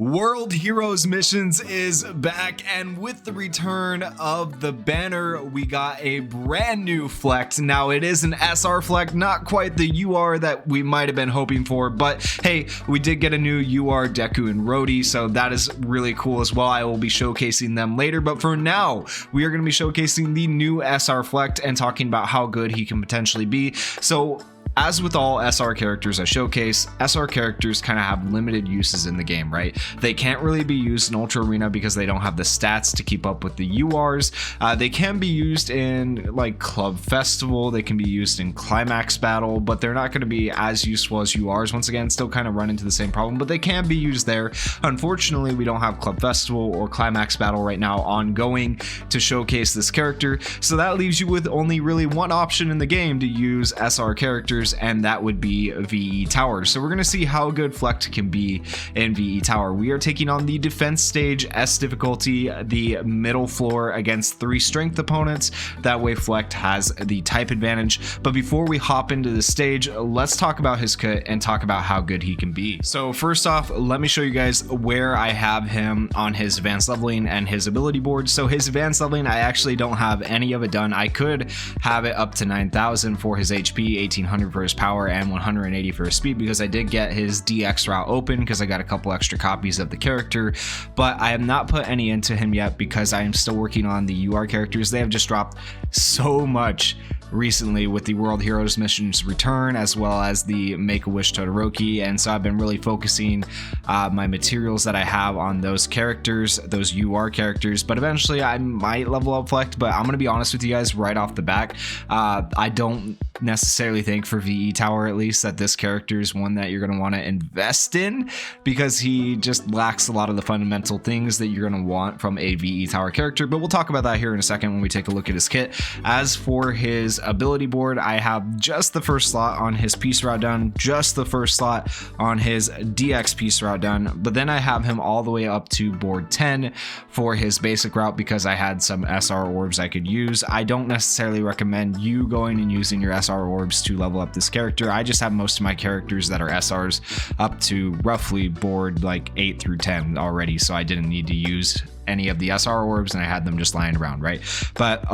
World Heroes Missions is back, and with the return of the banner, we got a brand new Flect. Now, it is an SR Flect, not quite the UR that we might have been hoping for, but hey, we did get a new UR, Deku, and Rhodey, so that is really cool as well. I will be showcasing them later, but for now, we are going to be showcasing the new SR Flect and talking about how good he can potentially be. So, as with all SR characters I showcase, SR characters kind of have limited uses in the game, right? They can't really be used in Ultra Arena because they don't have the stats to keep up with the URs. They can be used in like Club Festival, they can be used in Climax Battle, but they're not going to be as useful as URs. Once again, still kind of run into the same problem, but they can be used there. Unfortunately, we don't have Club Festival or Climax Battle right now ongoing to showcase this character, so that leaves you with only really one option in the game to use SR characters, and that would be VE Tower. So we're going to see how good Flect can be in VE Tower. We are taking on the defense stage, S difficulty, the middle floor against 3 strength opponents. That way Flect has the type advantage. But before we hop into the stage, let's talk about his kit and talk about how good he can be. So first off, let me show you guys where I have him on his advanced leveling and his ability board. So his advanced leveling, I actually don't have any of it done. I could have it up to 9,000 for his HP, 1,800 for his power, and 180 for his speed, because I did get his DX route open because I got a couple extra copies of the character, but I have not put any into him yet because I am still working on the UR characters. They have just dropped so much recently with the World Heroes Missions return, as well as the Make-A-Wish Todoroki, and so I've been really focusing my materials that I have on those characters, those UR characters. But eventually I might level up Flect, but I'm gonna be honest with you guys right off the back, I don't necessarily think, for VE Tower at least, that this character is one that you're going to want to invest in, because he just lacks a lot of the fundamental things that you're going to want from a VE Tower character. But we'll talk about that here in a second when we take a look at his kit. As for his ability board, I have just the first slot on his piece route done, just the first slot on his DX piece route done, but then I have him all the way up to board 10 for his basic route because I had some SR orbs I could use. I don't necessarily recommend you going and using your SR orbs to level up this character. I just have most of my characters that are SRs up to roughly board like 8 through 10 already, so I didn't need to use any of the SR orbs, and I had them just lying around, right? But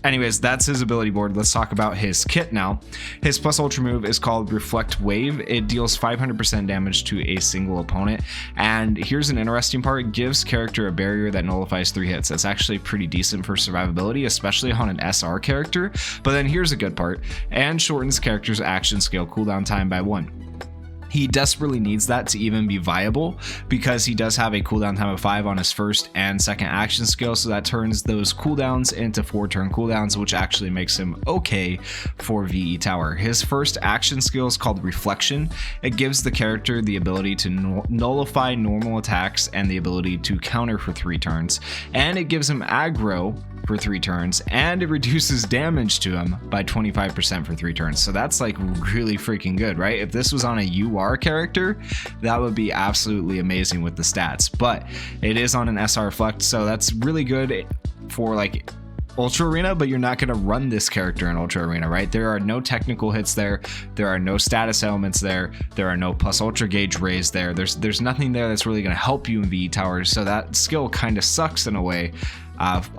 anyways, that's his ability board. Let's talk about his kit now. His plus ultra move is called Reflect Wave. It deals 500% damage to a single opponent, and here's an interesting part: it gives character a barrier that nullifies 3 hits. That's actually pretty decent for survivability, especially on an SR character. But then here's a good part: and shortens character's action skill cooldown time by 1. He desperately needs that to even be viable, because he does have a cooldown time of 5 on his first and second action skill, so that turns those cooldowns into 4-turn cooldowns, which actually makes him okay for VE Tower. His first action skill is called Reflection. It gives the character the ability to nullify normal attacks and the ability to counter for 3 turns, and it gives him aggro for 3 turns, and it reduces damage to him by 25% for 3 turns. So that's like really freaking good, right? If this was on a UR character, that would be absolutely amazing with the stats, but it is on an SR Flect, so that's really good for like Ultra Arena, but you're not going to run this character in Ultra Arena, right? There are no technical hits there, there are no status elements there, there are no plus ultra gauge raise there, there's nothing there that's really going to help you in VE Tower, so that skill kind of sucks in a way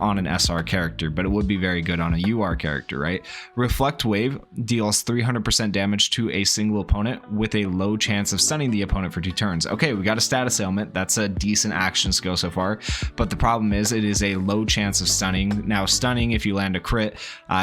on an SR character, but it would be very good on a UR character, right? Reflect Wave deals 300% damage to a single opponent with a low chance of stunning the opponent for 2 turns. Okay, we got a status element. That's a decent action skill so far, but the problem is it is a low chance of stunning. Now, stunning, if you land a crit,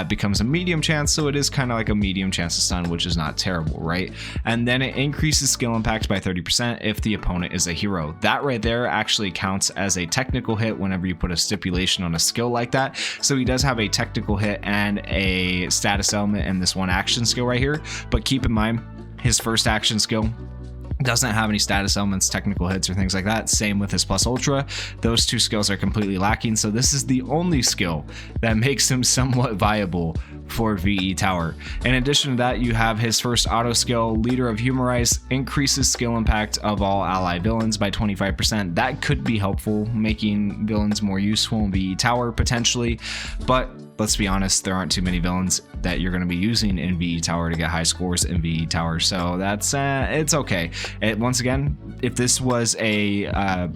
becomes a medium chance, so it is kind of like a medium chance to stun, which is not terrible, right? And then it increases skill impact by 30% if the opponent is a hero. That right there actually counts as a technical hit whenever you put a stipulation on a skill like that. So he does have a technical hit and a status element in this one action skill right here, but keep in mind his first action skill doesn't have any status elements, technical hits, or things like that. Same with his plus ultra. Those 2 skills are completely lacking, so this is the only skill that makes him somewhat viable for VE Tower. In addition to that, you have his first auto skill, Leader of Humorize, increases skill impact of all ally villains by 25%. That could be helpful, making villains more useful in VE Tower potentially, but let's be honest, there aren't too many villains that you're going to be using in VE Tower to get high scores in VE Tower. So that's it's okay. Once again, if this was a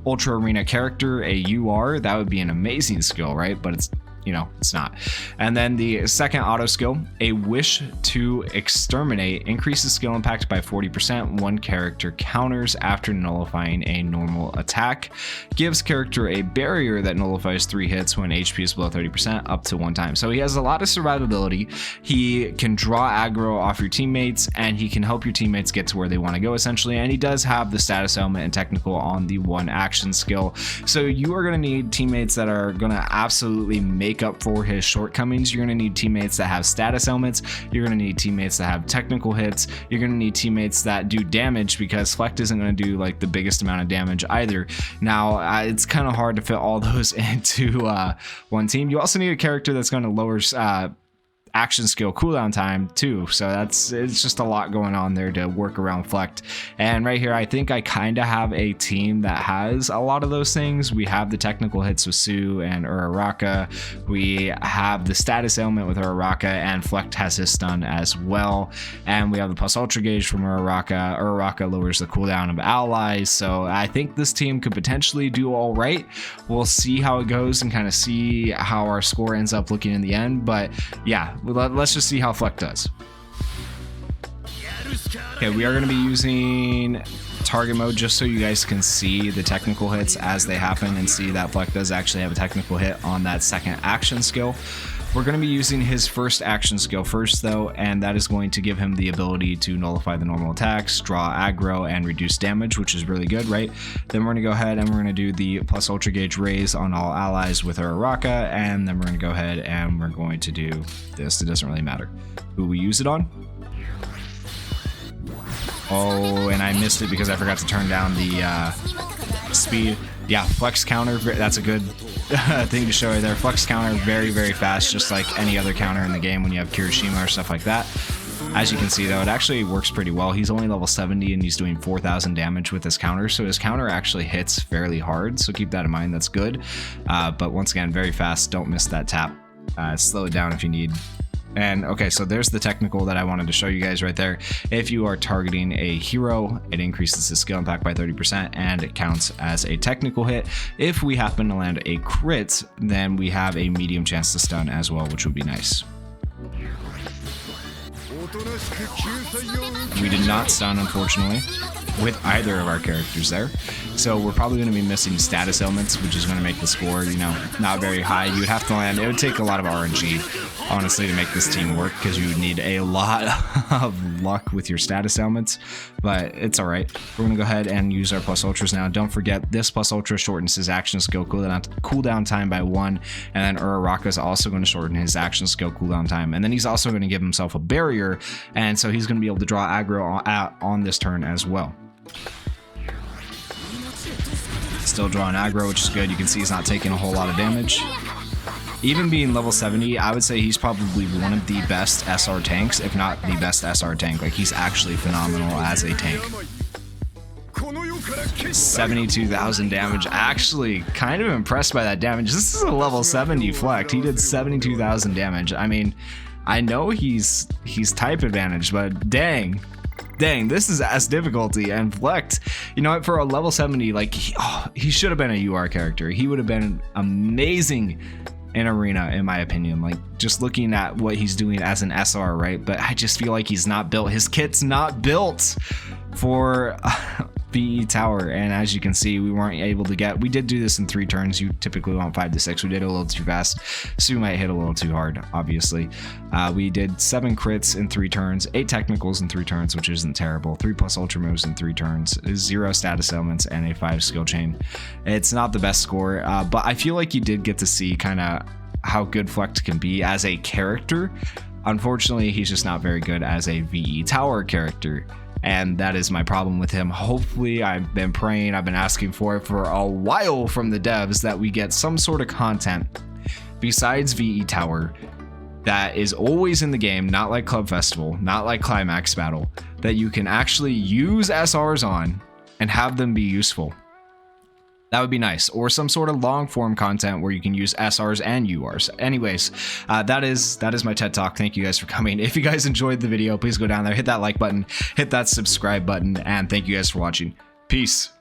Ultra Arena character, a UR, that would be an amazing skill, right? But it's, you know, it's not. And then the second auto skill, a wish to exterminate, increases skill impact by 40%. One character counters after nullifying a normal attack. Gives character a barrier that nullifies 3 hits when HP is below 30% up to 1 time. So he has a lot of survivability. He can draw aggro off your teammates, and he can help your teammates get to where they want to go, essentially. And he does have the status element and technical on the 1 action skill. So you are going to need teammates that are going to absolutely make up for his shortcomings. You're going to need teammates that have status elements. You're going to need teammates that have technical hits. You're going to need teammates that do damage, because Flect isn't going to do like the biggest amount of damage either. Now it's kind of hard to fit all those into one team. You also need a character that's going to lower action skill cooldown time too, so it's just a lot going on there to work around Flect. And right here, I think I kind of have a team that has a lot of those things. We have the technical hits with Sue and Uraraka. We have the status ailment with Uraraka, and Flect has his stun as well. And we have the plus ultra gauge from Uraraka. Uraraka lowers the cooldown of allies, so I think this team could potentially do all right. We'll see how it goes and kind of see how our score ends up looking in the end, but yeah, let's just see how Flect does. Okay, we are going to be using target mode just so you guys can see the technical hits as they happen and see that Flect does actually have a technical hit on that second action skill. We're going to be using his first action skill first though, and that is going to give him the ability to nullify the normal attacks, draw aggro, and reduce damage, which is really good, right? Then we're going to go ahead and we're going to do the plus ultra gauge raise on all allies with Uraraka, and then we're going to go ahead and we're going to do this. It doesn't really matter who we use it on. Oh, and I missed it because I forgot to turn down the speed. Yeah, flex counter, that's a good thing to show you there. Flex counter, very, very fast, just like any other counter in the game when you have Kirishima or stuff like that. As you can see though, it actually works pretty well. He's only level 70 and he's doing 4,000 damage with his counter, so his counter actually hits fairly hard, so keep that in mind, that's good. But once again, very fast, don't miss that tap. Slow it down if you need. And okay, so there's the technical that I wanted to show you guys right there. If you are targeting a hero, it increases the skill impact by 30% and it counts as a technical hit. If we happen to land a crit, then we have a medium chance to stun as well, which would be nice. We did not stun, unfortunately, with either of our characters there. So we're probably going to be missing status elements, which is going to make the score, you know, not very high. You would have to land, it would take a lot of RNG, honestly, to make this team work, because you would need a lot of luck with your status elements, but it's all right. We're going to go ahead and use our plus ultras now. Don't forget, this plus ultra shortens his action skill cooldown time by 1, and then Uraraka is also going to shorten his action skill cooldown time, and then he's also going to give himself a barrier, and so he's going to be able to draw aggro on this turn as well. Still drawing aggro, which is good. You can see he's not taking a whole lot of damage. Even being level 70, I would say he's probably one of the best SR tanks, if not the best SR tank. Like, he's actually phenomenal as a tank. 72,000 damage. Actually, kind of impressed by that damage. This is a level 70 Flect. He did 72,000 damage. I mean, I know he's type advantage, but dang, this is as difficulty. And Flect, you know what, for a level 70, like, he should have been a UR character. He would have been amazing in Arena, in my opinion. Like, just looking at what he's doing as an SR, right? But I just feel like he's not built. His kit's not built for VE Tower, and as you can see, we weren't able to get. We did do this in 3 turns. You typically want 5 to 6. We did it a little too fast. Sue might hit a little too hard, obviously. We did 7 crits in 3 turns, 8 technicals in 3 turns, which isn't terrible. 3 plus ultra moves in 3 turns, 0 status elements, and a 5 skill chain. It's not the best score, but I feel like you did get to see kind of how good Flect can be as a character. Unfortunately, he's just not very good as a VE Tower character, and that is my problem with him. Hopefully, I've been praying, I've been asking for it for a while from the devs, that we get some sort of content besides VE Tower that is always in the game, not like Club Festival, not like Climax Battle, that you can actually use SRs on and have them be useful. That would be nice, or some sort of long form content where you can use SRs and URs. Anyways, that is my TED Talk. Thank you guys for coming. If you guys enjoyed the video, please go down there, hit that like button, hit that subscribe button, and thank you guys for watching. Peace.